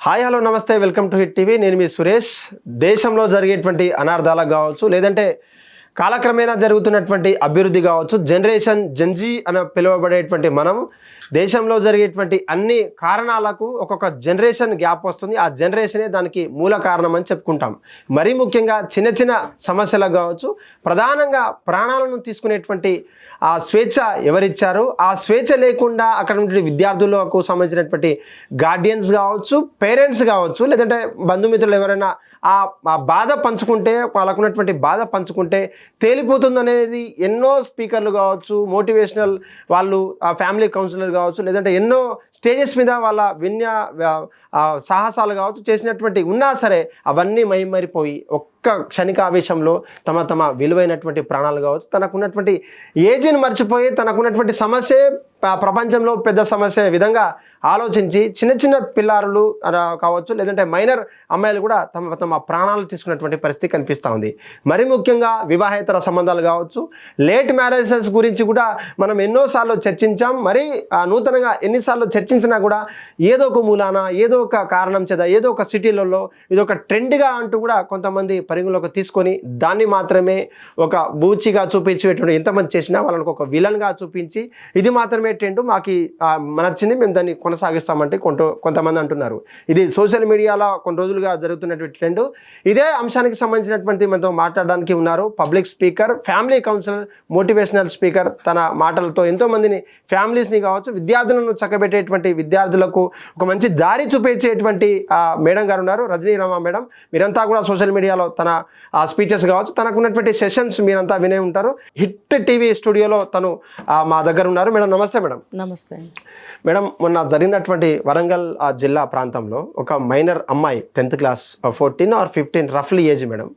Hi hello నమస్తే welcome to hit TV. నేను మీ సురేష్. దేశంలో జరిగేటువంటి అనార్థాలకు కావచ్చు, లేదంటే కాలక్రమేణా జరుగుతున్నటువంటి అభివృద్ధి కావచ్చు, జనరేషన్ జెన్జీ అని పిలువబడేటువంటి మనం దేశంలో జరిగేటువంటి అన్ని కారణాలకు ఒక్కొక్క జనరేషన్ గ్యాప్ వస్తుంది. ఆ జనరేషనే దానికి మూల కారణం అని చెప్పుకుంటాం. మరీ ముఖ్యంగా చిన్న చిన్న సమస్యలకు కావచ్చు, ప్రధానంగా ప్రాణాలను తీసుకునేటువంటి ఆ స్వేచ్ఛ ఎవరిచ్చారు, ఆ స్వేచ్ఛ లేకుండా అక్కడ ఉండే విద్యార్థులకు సంబంధించినటువంటి గార్డియన్స్ కావచ్చు, పేరెంట్స్ కావచ్చు, లేదంటే బంధుమిత్రులు ఎవరైనా ఆ బాధ పంచుకుంటే, వాళ్ళకున్నటువంటి బాధ పంచుకుంటే తేలిపోతుంది అనేది ఎన్నో స్పీకర్లు కావచ్చు, మోటివేషనల్ వాళ్ళు, ఆ ఫ్యామిలీ కౌన్సిలర్ కావచ్చు, లేదంటే ఎన్నో స్టేజెస్ మీద వాళ్ళ సాహసాలు కావచ్చు చేసినటువంటి ఉన్నా సరే అవన్నీ మైమరిపోయి ఒక్క క్షణిక ఆవేశంలో తమ విలువైనటువంటి ప్రాణాలు కావచ్చు, తనకున్నటువంటి ఏజ్ని మర్చిపోయి తనకున్నటువంటి సమస్య ప్రపంచంలో పెద్ద సమస్య విధంగా ఆలోచించి చిన్న చిన్న పిల్లారులు కావచ్చు, లేదంటే మైనర్ అమ్మాయిలు కూడా తమ ప్రాణాలు తీసుకున్నటువంటి పరిస్థితి కనిపిస్తూ ఉంది. మరి ముఖ్యంగా వివాహేతర సంబంధాలు కావచ్చు, లేట్ మ్యారేజెస్ గురించి కూడా మనం ఎన్నోసార్లు చర్చించాం. మరి నూతనంగా ఎన్నిసార్లు చర్చించినా కూడా ఏదో ఒక మూలాన, ఏదో ఒక కారణం చేత, ఏదో ఒక సిటీలలో ఇది ఒక ట్రెండ్గా అంటూ కూడా కొంతమంది పరిగణలోకి తీసుకొని దాన్ని మాత్రమే ఒక బూచిగా చూపించేటువంటి ఎంతమంది చేసినా వాళ్ళకి ఒక విలన్గా చూపించి ఇది మాత్రమే ట్రెండ్, మాకు నచ్చింది, మేము దాన్ని కొనసాగిస్తామంటే కొంతమంది అంటున్నారు. ఇది సోషల్ మీడియాలో కొన్ని రోజులుగా జరుగుతున్నటువంటి ట్రెండ్. ఇదే అంశానికి సంబంధించినటువంటి మనతో మాట్లాడడానికి ఉన్నారు public speaker, family counsellor, motivational speaker. తన మాటలతో ఎంతోమందిని, ఫ్యామిలీస్ని కావచ్చు, విద్యార్థులను చక్కబెట్టేటువంటి, విద్యార్థులకు ఒక మంచి దారి చూపించేటువంటి మేడం గారు ఉన్నారు, రజనీ రామ మేడం. మీరంతా కూడా సోషల్ మీడియాలో తన స్పీచెస్ కావచ్చు, తనకున్నటువంటి సెషన్స్ మీరంతా వినే ఉంటారు. హిట్ టీవీ స్టూడియోలో తను మా దగ్గర ఉన్నారు. మేడం నమస్తే. మేడం నమస్తే. మేడం, మొన్న జరిగినటువంటి వరంగల్ జిల్లా ప్రాంతంలో ఒక మైనర్ అమ్మాయి 10th క్లాస్ 14 or 15 రఫ్లీ ఏజ్ మేడం,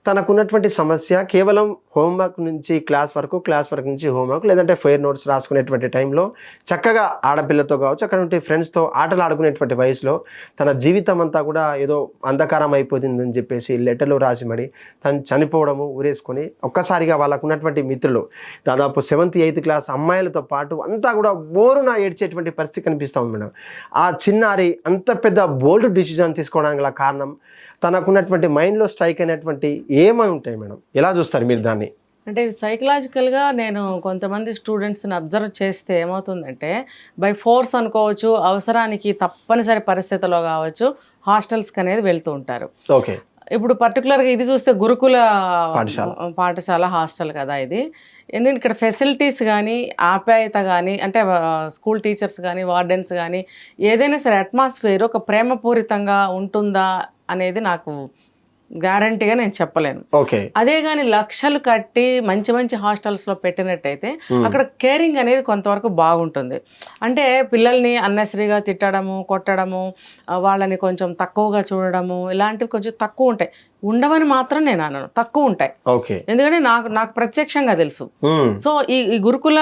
తనకున్నటువంటి సమస్య కేవలం హోంవర్క్ నుంచి క్లాస్ వరకు, క్లాస్ వర్క్ నుంచి హోంవర్క్, లేదంటే ఫెయిర్ నోట్స్ రాసుకునేటువంటి టైంలో చక్కగా ఆడపిల్లతో కావచ్చు, అక్కడ ఉంటే ఫ్రెండ్స్తో ఆటలు ఆడుకునేటువంటి వయసులో తన జీవితం అంతా కూడా ఏదో అంధకారం అయిపోతుందని చెప్పేసి లెటర్లు రాసి మరి తను చనిపోవడము, ఊరేసుకొని ఒక్కసారిగా వాళ్ళకు ఉన్నటువంటి మిత్రులు దాదాపు 7th 8th క్లాస్ అమ్మాయిలతో పాటు అంతా కూడా బోరున ఏడ్చేటువంటి పరిస్థితి కనిపిస్తూ ఉంది మేడం. ఆ చిన్నారి అంత పెద్ద బోల్డ్ డిసిజన్ తీసుకోవడానికి గల కారణం తనకున్నటువంటి మైండ్లో స్ట్రైక్ అయినటువంటి ఏమై ఉంటాయి మేడం? ఎలా చూస్తారు మీరు దాన్ని? అంటే సైకలాజికల్గా నేను కొంతమంది స్టూడెంట్స్ని అబ్జర్వ్ చేస్తే ఏమవుతుందంటే, బై ఫోర్స్ అనుకోవచ్చు, అవసరానికి తప్పనిసరి పరిస్థితిలో కావచ్చు, హాస్టల్స్కి అనేది వెళ్తూ ఉంటారు. ఓకే. ఇప్పుడు పర్టికులర్గా ఇది చూస్తే గురుకుల పాఠశాల హాస్టల్ కదా ఇది. ఎందుకంటే ఇక్కడ ఫెసిలిటీస్ కానీ, ఆప్యాయత కానీ, అంటే స్కూల్ టీచర్స్ కానీ, వార్డెన్స్ కానీ, ఏదైనా సరే అట్మాస్ఫియర్ ఒక ప్రేమపూరితంగా ఉంటుందా అనేది నాకు గ్యారంటీగా నేను చెప్పలేను. అదే కానీ లక్షలు కట్టి మంచి మంచి హాస్టల్స్లో పెట్టినట్టయితే అక్కడ కేరింగ్ అనేది కొంతవరకు బాగుంటుంది. అంటే పిల్లల్ని అన్నెసరీగా తిట్టడము, కొట్టడము, వాళ్ళని కొంచెం తక్కువగా చూడడము, ఇలాంటివి కొంచెం తక్కువ ఉంటాయి. ఉండవని మాత్రం నేను అనను, తక్కువ ఉంటాయి. ఎందుకంటే నాకు ప్రత్యక్షంగా తెలుసు. సో ఈ గురుకుల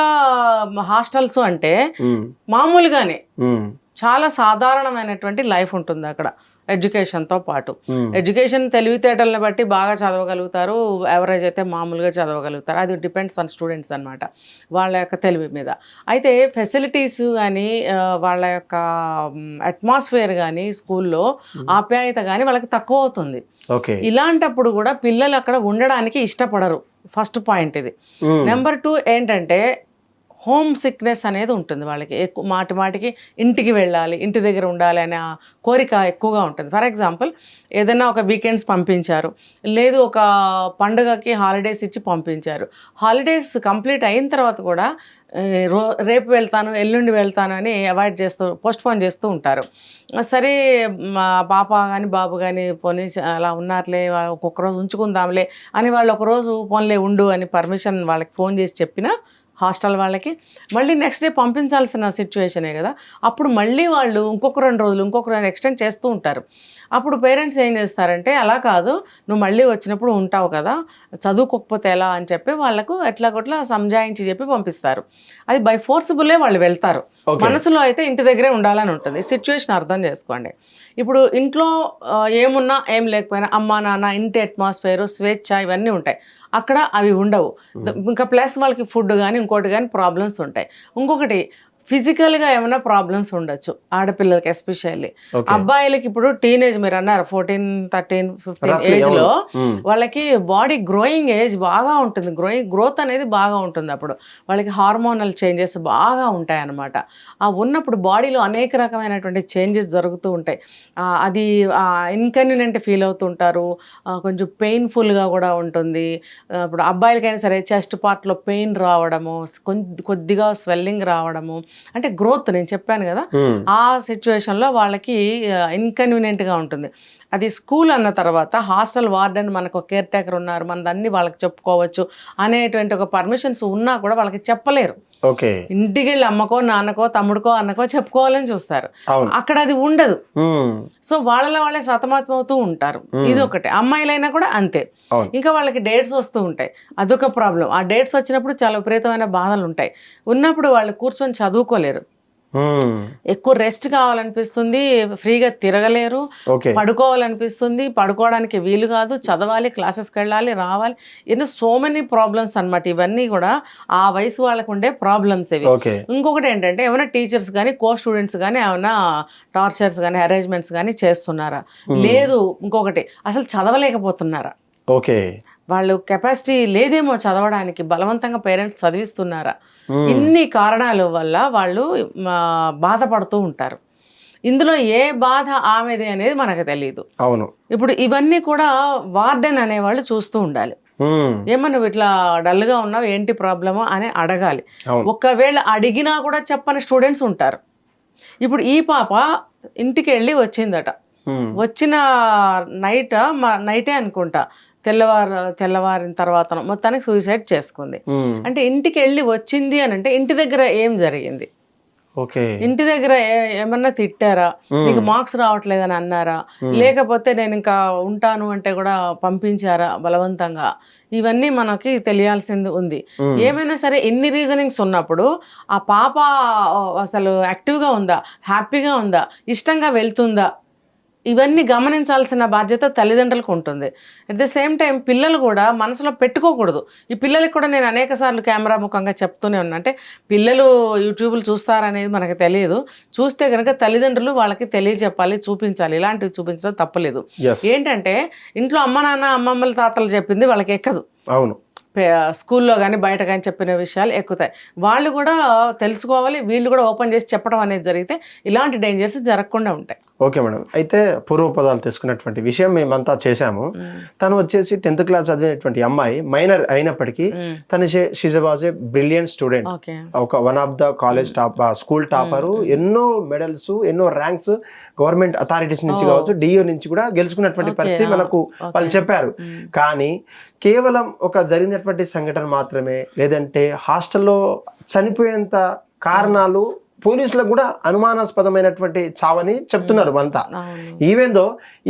హాస్టల్స్ అంటే మామూలుగానే చాలా సాధారణమైనటువంటి లైఫ్ ఉంటుంది అక్కడ, ఎడ్యుకేషన్తో పాటు. ఎడ్యుకేషన్ తెలివితేటలను బట్టి బాగా చదవగలుగుతారు, యావరేజ్ అయితే మామూలుగా చదవగలుగుతారు. అది డిపెండ్స్ ఆన్ స్టూడెంట్స్ అనమాట, వాళ్ళ యొక్క తెలివి మీద. అయితే ఫెసిలిటీస్ కానీ, వాళ్ళ యొక్క అట్మాస్ఫియర్ కానీ, స్కూల్లో ఆప్యాయత కానీ వాళ్ళకి తక్కువ అవుతుంది. ఇలాంటప్పుడు కూడా పిల్లలు అక్కడ ఉండడానికి ఇష్టపడరు. ఫస్ట్ పాయింట్ ఇది. నెంబర్ 2 ఏంటంటే హోమ్ సిక్నెస్ అనేది ఉంటుంది వాళ్ళకి. మాటికి ఇంటికి వెళ్ళాలి, ఇంటి దగ్గర ఉండాలి అనే కోరిక ఎక్కువగా ఉంటుంది. ఫర్ ఎగ్జాంపుల్, ఏదైనా ఒక వీకెండ్స్ పంపించారు, లేదు ఒక పండుగకి హాలిడేస్ ఇచ్చి పంపించారు. హాలిడేస్ కంప్లీట్ అయిన తర్వాత కూడా రేపు వెళ్తాను, ఎల్లుండి వెళ్తాను అని అవాయిడ్ చేస్తూ, పోస్ట్పోన్ చేస్తూ ఉంటారు. సరే మా పాప కానీ బాబు కానీ పోనీ అలా ఉన్నారులే, ఒక్కొక్క రోజు ఉంచుకుందాంలే అని వాళ్ళు ఒకరోజు పోన్లే ఉండు అని పర్మిషన్ వాళ్ళకి ఫోన్ చేసి చెప్పినా హాస్టల్ వాళ్ళకి మళ్ళీ నెక్స్ట్ డే పంపించాల్సిన సిచ్యువేషనే కదా. అప్పుడు మళ్ళీ వాళ్ళు ఇంకొక 2 రోజులు ఎక్స్టెండ్ చేస్తూ ఉంటారు. అప్పుడు పేరెంట్స్ ఏం చేస్తారంటే, అలా కాదు, నువ్వు మళ్ళీ వచ్చినప్పుడు ఉంటావు కదా, చదువుకోకపోతే ఎలా అని చెప్పి వాళ్ళకు ఎట్లాగొట్లా సంజాయించి చెప్పి పంపిస్తారు. అది బై ఫోర్సిబుల్లే వాళ్ళు వెళ్తారు. మనసులో అయితే ఇంటి దగ్గరే ఉండాలని ఉంటుంది. సిచ్యువేషన్ అర్థం చేసుకోండి. ఇప్పుడు ఇంట్లో ఏమున్నా ఏం లేకపోయినా అమ్మా నాన్న, ఇంటి అట్మాస్ఫియర్, స్వేచ్ఛ ఇవన్నీ ఉంటాయి. అక్కడ అవి ఉండవు. ఇంకా ప్లస్ వాళ్ళకి ఫుడ్ కానీ ఇంకోటి కానీ ప్రాబ్లమ్స్ ఉంటాయి. ఇంకొకటి ఫిజికల్గా ఏమైనా ప్రాబ్లమ్స్ ఉండొచ్చు ఆడపిల్లలకి ఎస్పెషల్లీ. అబ్బాయిలకి ఇప్పుడు టీనేజ్ మీరు అన్నారు 14, 13, 15 ఏజ్లో వాళ్ళకి బాడీ గ్రోయింగ్ ఏజ్ బాగా ఉంటుంది, గ్రోత్ అనేది బాగా ఉంటుంది. అప్పుడు వాళ్ళకి హార్మోనల్ చేంజెస్ బాగా ఉంటాయి అన్నమాట. ఆ ఉన్నప్పుడు బాడీలో అనేక రకమైనటువంటి చేంజెస్ జరుగుతూ ఉంటాయి. అది ఇన్కన్వీనియంట్ ఫీల్ అవుతుంటారు, కొంచెం పెయిన్ఫుల్గా కూడా ఉంటుంది. ఇప్పుడు అబ్బాయిలకైనా సరే చెస్ట్ పార్ట్లో పెయిన్ రావడము, కొద్దిగా స్వెల్లింగ్ రావడము, అంటే గ్రోత్ నేను చెప్పాను కదా, ఆ సిచ్యువేషన్లో వాళ్ళకి ఇన్కన్వీనియంట్గా ఉంటుంది. అది స్కూల్ అన్న తర్వాత హాస్టల్ వార్డెన్ మనకు కేర్ టేకర్ ఉన్నారు, మన అన్ని వాళ్ళకి చెప్పుకోవచ్చు అనేటువంటి ఒక పర్మిషన్స్ ఉన్నా కూడా వాళ్ళకి చెప్పలేరు. ఇంటికి వెళ్ళి అమ్మకో నాన్నకో తమ్ముడికో అన్నకో చెప్పుకోవాలని చూస్తారు, అక్కడ అది ఉండదు. సో వాళ్ళే సతమతం అవుతూ ఉంటారు. ఇది ఒకటి. అమ్మాయిలైనా కూడా అంతే. ఇంకా వాళ్ళకి డేట్స్ వస్తూ ఉంటాయి, అదొక ప్రాబ్లం. ఆ డేట్స్ వచ్చినప్పుడు చాలా విపరీతమైన బాధలు ఉంటాయి. ఉన్నప్పుడు వాళ్ళు కూర్చొని చదువుకోలేరు, ఎక్కువ రెస్ట్ కావాలనిపిస్తుంది, ఫ్రీగా తిరగలేరు, పడుకోవాలనిపిస్తుంది, పడుకోవడానికి వీలు కాదు, చదవాలి, క్లాసెస్కి వెళ్ళాలి, రావాలి, సో మెనీ ప్రాబ్లమ్స్ అనమాట. ఇవన్నీ కూడా ఆ వయసు వాళ్ళకు ఉండే ప్రాబ్లమ్స్ ఇవి. ఇంకొకటి ఏంటంటే ఏమైనా టీచర్స్ కానీ కో స్టూడెంట్స్ కానీ ఏమైనా టార్చర్స్ కానీ అరేంజ్మెంట్స్ కానీ చేస్తున్నారా, లేదు ఇంకొకటి అసలు చదవలేకపోతున్నారా, వాళ్ళు కెపాసిటీ లేదేమో చదవడానికి, బలవంతంగా పేరెంట్స్ చదివిస్తున్నారా, ఇన్ని కారణాల వల్ల వాళ్ళు బాధపడుతూ ఉంటారు. ఇందులో ఏ బాధ ఆమెది అనేది మనకు తెలియదు. అవును. ఇప్పుడు ఇవన్నీ కూడా వార్డెన్ అనేవాళ్ళు చూస్తూ ఉండాలి. ఏమన్నా నువ్వు ఇట్లా డల్గా ఉన్నావు, ఏంటి ప్రాబ్లము అని అడగాలి. ఒకవేళ అడిగినా కూడా చెప్పని స్టూడెంట్స్ ఉంటారు. ఇప్పుడు ఈ పాప ఇంటికి వెళ్ళి వచ్చిందట, వచ్చిన నైటే అనుకుంటా, తెల్లవారిన తర్వాత మొత్తానికి సూసైడ్ చేసుకుంది. అంటే ఇంటికి వెళ్ళి వచ్చింది అని అంటే ఇంటి దగ్గర ఏం జరిగింది, ఇంటి దగ్గర ఏమన్నా తిట్టారా, నీకు మార్క్స్ రావట్లేదని అన్నారా, లేకపోతే నేను ఇంకా ఉంటాను అంటే కూడా పంపించారా బలవంతంగా, ఇవన్నీ మనకి తెలియాల్సింది ఉంది. ఏమైనా సరే ఎన్ని రీజనింగ్స్ ఉన్నప్పుడు ఆ పాప అసలు యాక్టివ్గా ఉందా, హ్యాపీగా ఉందా, ఇష్టంగా వెళ్తుందా, ఇవన్నీ గమనించాల్సిన బాధ్యత తల్లిదండ్రులకు ఉంటుంది. అట్ ద సేమ్ టైం పిల్లలు కూడా మనసులో పెట్టుకోకూడదు. ఈ పిల్లలకి కూడా నేను అనేక సార్లు కెమెరా ముఖంగా చెప్తూనే ఉన్నా, అంటే పిల్లలు యూట్యూబ్లు చూస్తారనేది మనకు తెలియదు, చూస్తే కనుక తల్లిదండ్రులు వాళ్ళకి తెలియజెప్పాలి, చూపించాలి. ఇలాంటివి చూపించడం తప్పలేదు. ఏంటంటే ఇంట్లో అమ్మ నాన్న అమ్మమ్మల తాతలు చెప్పింది వాళ్ళకి ఎక్కదు. అవును. స్కూల్లో కానీ బయట కానీ చెప్పిన విషయాలు ఎక్కుతాయి, వాళ్ళు కూడా తెలుసుకోవాలి, వీళ్ళు కూడా ఓపెన్ చేసి చెప్పడం అనేది జరిగితే ఇలాంటి డేంజర్స్ జరగకుండా ఉంటాయి. Okay madam. అయితే పూర్వపదాలు తీసుకున్నటువంటి విషయం మేమంతా చేశాము. తను వచ్చేసి 10th క్లాస్ చదివినటువంటి అమ్మాయి, మైనర్ అయినప్పటికీ తను she's was a brilliant student, ఒక one of the college top, school topper, ఎన్నో మెడల్స్, ఎన్నో ర్యాంక్స్ గవర్నమెంట్ అథారిటీస్ నుంచి కావచ్చు, డిఓ నుంచి కూడా గెలుచుకున్నటువంటి పరిస్థితి మనకు వాళ్ళు చెప్పారు. కానీ కేవలం ఒక జరిగినటువంటి సంఘటన మాత్రమే, లేదంటే హాస్టల్లో చనిపోయేంత కారణాలు పోలీసులకు కూడా అనుమానాస్పదమైనటువంటి చావని చెప్తున్నారు అంతా. ఈవెన్ దో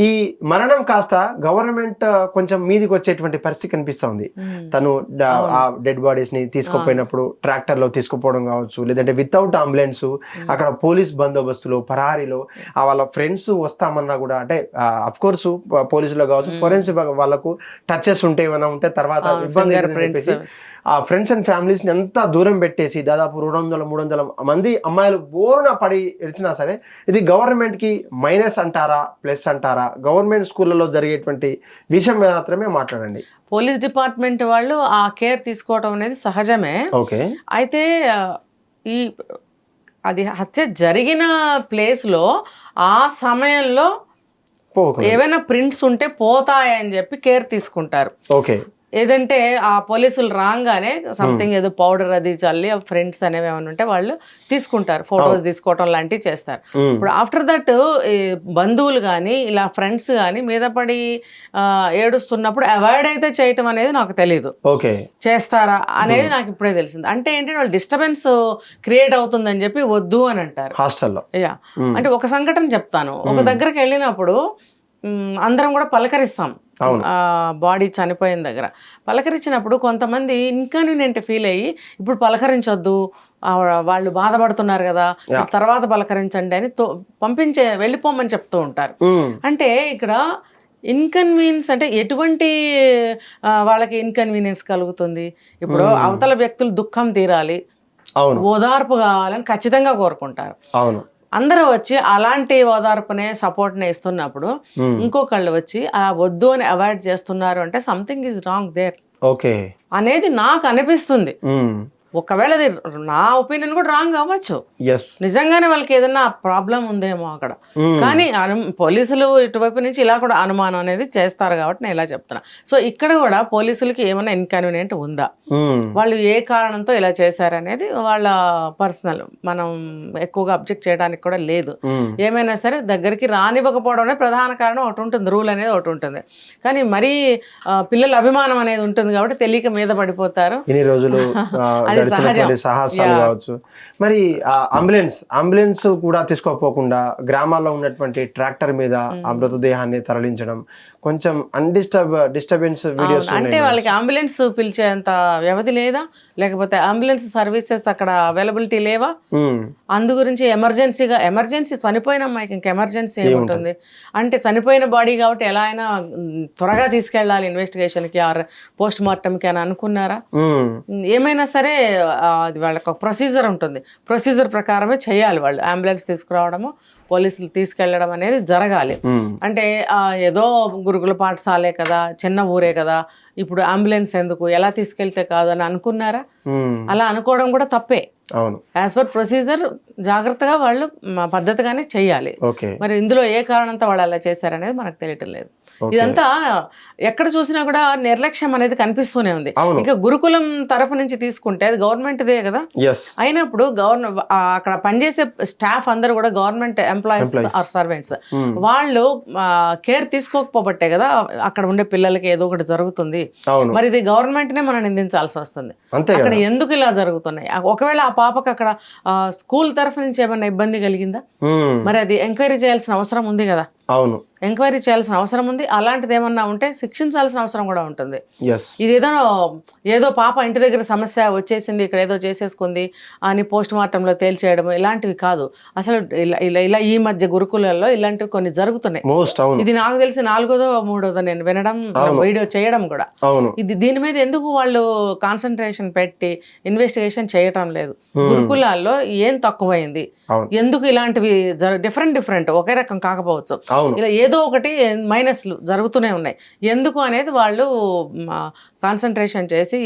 ఈ మరణం కాస్త గవర్నమెంట్ కొంచెం మీదికి వచ్చేటువంటి పరిస్థితి కనిపిస్తుంది. తను ఆ డెడ్ బాడీస్ ని తీసుకుపోయినప్పుడు ట్రాక్టర్ లో తీసుకుపోవడం కావచ్చు, లేదంటే వితౌట్ అంబులెన్స్ అక్కడ పోలీస్ బందోబస్తులో పరారీలో వాళ్ళ ఫ్రెండ్స్ వస్తామన్నా కూడా, అంటే అఫ్ కోర్స్ పోలీసులో కావచ్చు, ఫోరెన్సిక్ వాళ్ళకు టచెస్ ఉంటే ఏమైనా ఉంటే తర్వాత ఇబ్బంది చెప్పేసి ఆ ఫ్రెండ్స్ అండ్ ఫ్యామిలీస్ని ఎంత దూరం పెట్టేసి దాదాపు 200-300 మంది అమ్మాయిలు బోరున పడి ఇచ్చినా సరే, ఇది గవర్నమెంట్కి మైనస్ అంటారా, ప్లస్ అంటారా? గవర్నమెంట్ స్కూళ్ళలో జరిగేటువంటి విషయం మాత్రమే మాట్లాడండి. పోలీస్ డిపార్ట్మెంట్ వాళ్ళు ఆ కేర్ తీసుకోవడం అనేది సహజమే. ఓకే. అయితే అది హత్య జరిగిన ప్లేస్లో ఆ సమయంలో ఏవైనా ప్రింట్స్ ఉంటే పోతాయని చెప్పి కేర్ తీసుకుంటారు. ఓకే. ఏదంటే ఆ పోలీసులు రాగానే సంథింగ్ ఏదో పౌడర్ అది చల్లి ఫ్రెండ్స్ అనేవి ఏమైనా ఉంటే వాళ్ళు తీసుకుంటారు, ఫొటోస్ తీసుకోవటం లాంటివి చేస్తారు. ఇప్పుడు ఆఫ్టర్ దట్ బంధువులు కానీ ఇలా ఫ్రెండ్స్ కానీ మీద పడి ఏడుస్తున్నప్పుడు అవాయిడ్ అయితే చేయటం అనేది నాకు తెలియదు. చేస్తారా అనేది నాకు ఇప్పుడే తెలిసింది. అంటే ఏంటంటే వాళ్ళు డిస్టర్బెన్స్ క్రియేట్ అవుతుందని చెప్పి వద్దు అని అంటారు హాస్టల్లో. అంటే ఒక సంఘటన చెప్తాను. ఒక దగ్గరికి వెళ్ళినప్పుడు అందరం కూడా పలకరిస్తాం, బాడీ చనిపోయిన దగ్గర పలకరించినప్పుడు కొంతమంది ఇన్కన్వీనియంట్ ఫీల్ అయ్యి ఇప్పుడు పలకరించొద్దు, వాళ్ళు బాధపడుతున్నారు కదా, తర్వాత పలకరించండి అని వెళ్ళిపోమని చెప్తూ ఉంటారు. అంటే ఇక్కడ ఇన్కన్వీనియన్స్ అంటే ఎటువంటి వాళ్ళకి ఇన్కన్వీనియన్స్ కలుగుతుంది? ఇప్పుడు అవతల వ్యక్తులు దుఃఖం తీరాలి, అవును ఓదార్పు కావాలని ఖచ్చితంగా కోరుకుంటారు. అవును అందరూ వచ్చి అలాంటి ఓదార్పునే సపోర్ట్నే ఇస్తున్నప్పుడు ఇంకొకళ్ళు వచ్చి అలా వద్దు అని అవాయిడ్ చేస్తున్నారు అంటే something is wrong there okay అనేది నాకు అనిపిస్తుంది. ఒకవేళ అది నా ఒపీనియన్ కూడా రాంగ్ అవ్వచ్చు, ఎస్ నిజంగానే వాళ్ళకి ఏదైనా ప్రాబ్లం ఉందేమో అక్కడ. కానీ పోలీసులు ఇటువైపు నుంచి ఇలా కూడా అనుమానం అనేది చేస్తారు కాబట్టి నేను ఇలా చెప్తున్నా. సో ఇక్కడ కూడా పోలీసులకి ఏమైనా ఇన్కన్వీనియంట్ ఉందా, వాళ్ళు ఏ కారణంతో ఇలా చేశారనేది వాళ్ళ పర్సనల్, మనం ఎక్కువగా అబ్జెక్ట్ చేయడానికి కూడా లేదు. ఏమైనా సరే దగ్గరికి రానివ్వకపోవడం అనేది ప్రధాన కారణం ఒకటి ఉంటుంది, రూల్ అనేది ఒకటి ఉంటుంది. కానీ మరీ పిల్లల అభిమానం అనేది ఉంటుంది కాబట్టి తెలియక మీద పడిపోతారు. ఇన్ని రోజులు సాహసాలు కావచ్చు. మరి అంబులెన్స్ కూడా తీసుకోపోకుండా గ్రామాల్లో ఉన్నటువంటి ట్రాక్టర్ మీద ఆ మృతదేహాన్ని తరలించడం కొంచెం డిస్టర్బెన్స్ వీడియోస్ అంటే వాళ్ళకి అంబులెన్స్ పిలిచేంత వ్యవధి లేదా, లేకపోతే అంబులెన్స్ సర్వీసెస్ అక్కడ అవైలబిలిటీ లేవా? అందు గురించి ఎమర్జెన్సీ చనిపోయిన అమ్మాయికి ఇంకా ఎమర్జెన్సీ ఏముంటుంది అంటే చనిపోయిన బాడీ కాబట్టి ఎలా అయినా త్వరగా తీసుకెళ్ళాలి ఇన్వెస్టిగేషన్కి ఆర్ పోస్ట్ మార్టంకి అని అనుకున్నారా? ఏమైనా సరే అది వాళ్ళకి ఒక ప్రొసీజర్ ఉంటుంది, ప్రొసీజర్ ప్రకారమే చేయాలి. వాళ్ళు అంబులెన్స్ తీసుకురావడము, పోలీసులు తీసుకెళ్లడం అనేది జరగాలి. అంటే ఏదో గురుకుల పాఠశాలే కదా, చిన్న ఊరే కదా, ఇప్పుడు అంబులెన్స్ ఎందుకు, ఎలా తీసుకెళ్తే కాదు అని అనుకున్నారా? అలా అనుకోవడం కూడా తప్పే. యాజ్ పర్ ప్రొసీజర్ జాగ్రత్తగా వాళ్ళు పద్ధతిగానే చెయ్యాలి. మరి ఇందులో ఏ కారణంతో వాళ్ళు అలా చేశారనేది మనకు తెలియటం లేదు. ఇదంతా ఎక్కడ చూసినా కూడా నిర్లక్ష్యం అనేది కనిపిస్తూనే ఉంది. ఇంకా గురుకులం తరఫు నుంచి తీసుకుంటే అది గవర్నమెంట్దే కదా, అయినప్పుడు అక్కడ పనిచేసే స్టాఫ్ అందరూ కూడా గవర్నమెంట్ ఎంప్లాయీస్ ఆర్ సర్వెంట్స్, వాళ్ళు కేర్ తీసుకోకపోబట్టే కదా అక్కడ ఉండే పిల్లలకి ఏదో ఒకటి జరుగుతుంది. మరి ఇది గవర్నమెంట్ నే మనం నిందించాల్సి వస్తుంది. అక్కడ ఎందుకు ఇలా జరుగుతున్నాయి? ఒకవేళ ఆ పాపకు అక్కడ స్కూల్ తరఫు నుంచి ఏమైనా ఇబ్బంది కలిగిందా? మరి అది ఎంక్వైరీ చేయాల్సిన అవసరం ఉంది కదా. అవును, ఎంక్వైరీ చేయాల్సిన అవసరం ఉంది. అలాంటిది ఏమన్నా ఉంటే శిక్షించాల్సిన అవసరం కూడా ఉంటుంది. ఇది ఏదో పాప ఇంటి దగ్గర సమస్య వచ్చేసింది, ఇక్కడ ఏదో చేసేసుకుంది అని పోస్ట్ మార్టంలో తేల్చేయడం ఇలాంటివి కాదు. అసలు ఇలా ఈ మధ్య గురుకులలో ఇలాంటివి కొన్ని జరుగుతున్నాయి. ఇది నాకు తెలిసి 4వ 3వ నేను వినడం, వీడియో చేయడం కూడా. దీని మీద ఎందుకు వాళ్ళు కాన్సన్ట్రేషన్ పెట్టి ఇన్వెస్టిగేషన్ చేయటం లేదు? గురుకులాల్లో ఏం తక్కువైంది, ఎందుకు ఇలాంటివి డిఫరెంట్ ఒకే రకం కాకపోవచ్చు, ఇలా ఏదో ఒకటి మైనస్లు జరుగుతూనే ఉన్నాయి. ఎందుకు అనేది వాళ్ళు కాన్సన్ట్రేషన్ చేసి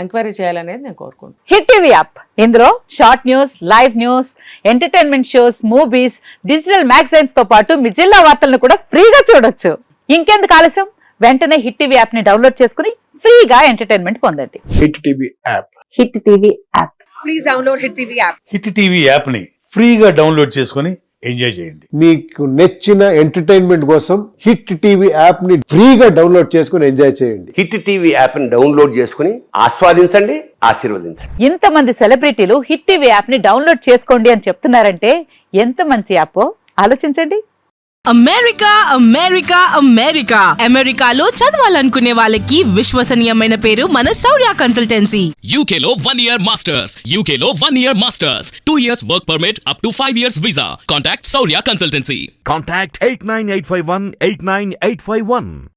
ఎంక్వైరీ చేయాలనేది నేను కోరుకుంటున్నాను. హిట్ టీవీ యాప్, ఇందులో short news, live news, entertainment shows, movies, digital magazines తో పాటు మీ జిల్లా వార్తలను కూడా ఫ్రీగా చూడొచ్చు. ఇంకెందుకు ఆలస్యం, వెంటనే హిట్ టీవీ యాప్ ని డౌన్లోడ్ చేసుకుని ఫ్రీగా ఎంటర్టైన్మెంట్ పొందండి. Hit TV app, hit TV app, please download hit TV app. Hit TV app ని ఫ్రీగా డౌన్లోడ్ చేసుకుని ఎంజాయ్ చేయండి. మీకు నచ్చిన ఎంటర్టైన్మెంట్ కోసం హిట్ టీవీ యాప్ ని ఫ్రీగా డౌన్లోడ్ చేసుకుని ఎంజాయ్ చేయండి. హిట్ టీవీ యాప్ ని డౌన్లోడ్ చేసుకుని ఆస్వాదించండి, ఆశీర్వదించండి. ఇంతమంది సెలబ్రిటీలు హిట్ టీవీ యాప్ ని డౌన్లోడ్ చేసుకోండి అని చెప్తున్నారంటే ఎంత మంచి యాప్ ఆలోచించండి. అమెరికా అమెరికాలో చదవాలనుకునే వాళ్ళకి విశ్వసనీయమైన పేరు మన శౌర్య కన్సల్టెన్సీ. UK లో 1 year masters, UK లో 1 year masters, 2 years work permit up to 5 years visa. Contact Saurya Consultancy. Contact 89851 89851.